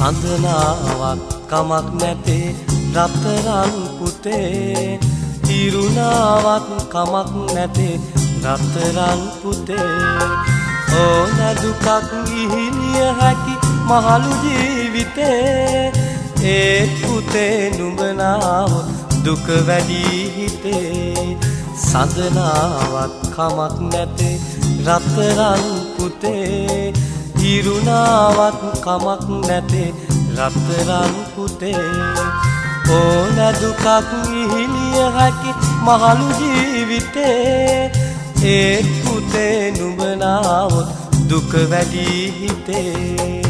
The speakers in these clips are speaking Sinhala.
සඳනාවක් කමක් නැතේ රත්තරන් පුතේ තිරුණාවක් කමක් නැතේ රත්තරන් පුතේ ඕන දුකක් ගිහිලිය හැකි මහලු ජීවිතේ ඒ පුතේ නුඹ නාව දුක වැඩි හිතේ සඳනාවක් කමක් නැතේ රත්තරන් පුතේ තිරුණාවක් කමක් නැතේ රත්තරන් පුතේ ඕන දුකක් ඉහිලිය හැකි මහලු ජීවිතේ ඒ පුතේ නුඹ නාවොත් දුක වැඩි හිතේ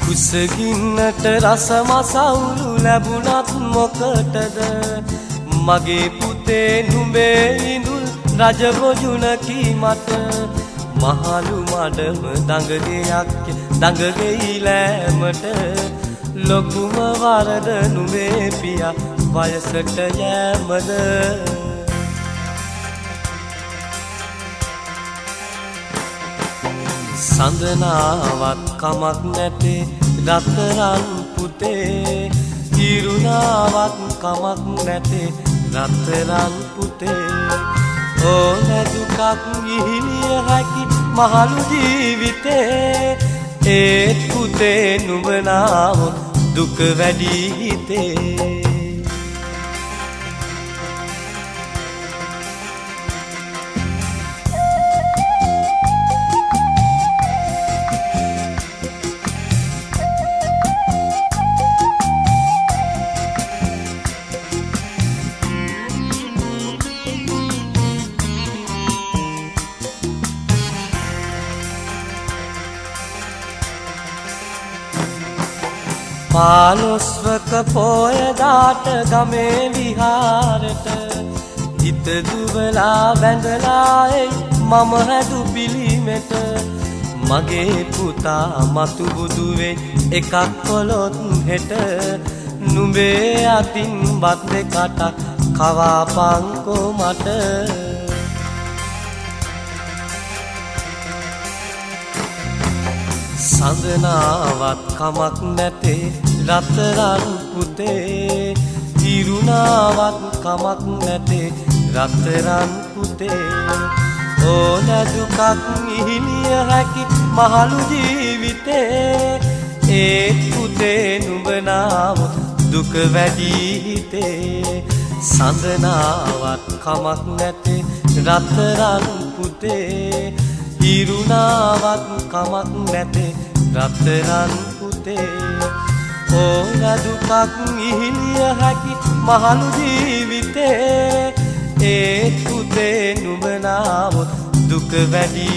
කුසගින්නට රස මසවුලු ලැබුණත් මොකටද මගේ පුතේ නුඹේ ඉඳුල් රජ බොජුනකි මට මහලු මඩම දඟගෙයක් දඟගෙයි ලෑමට ලොකුම වරද නුඹේ පියා වයසට යෑමද සඳනාවක් කමක් නැතේ රත්තරන් පුතේ තිරුණාවක් කමක් නැතේ රත්තරන් පුතේ ඕන දුකක් ඉහිලිය හැකි මහලු ජීවිතේ ඒ පුතේ නුඹ නාවොත් දුක වැඩි හිතේ පාලොස්වක පෝයදාට ගමේ විහාරට හිත දුවලා බැඳලා එයි මම හැදු පිළිමෙට මගේ පුතා මතු බුදු වෙයි එකක් කොලොත් හෙට නුඹේ අතින් බත් දෙකටක් කවාපන්කෝ මට සඳනාවක් කමක් නැතේ රත්තරන් පුතේ තිරුණාවක් කමක් නැතේ රත්තරන් පුතේ ඕන දුකක් ඉහිලිය හැකි මහලු ජීවිතේ ඒ පුතේ නුඹ නාවොත් දුක වැඩි හිතේ සඳනාවක් කමක් නැතේ රත්තරන් පුතේ තිරුණාවක් කමක් නැතේ රත්තරන් පුතේ ඕන දුකක් ඉහිලිය හැකි මහලු ජීවිතේ ඒ පුතේ නුඹ නාවොත් දුක වැඩි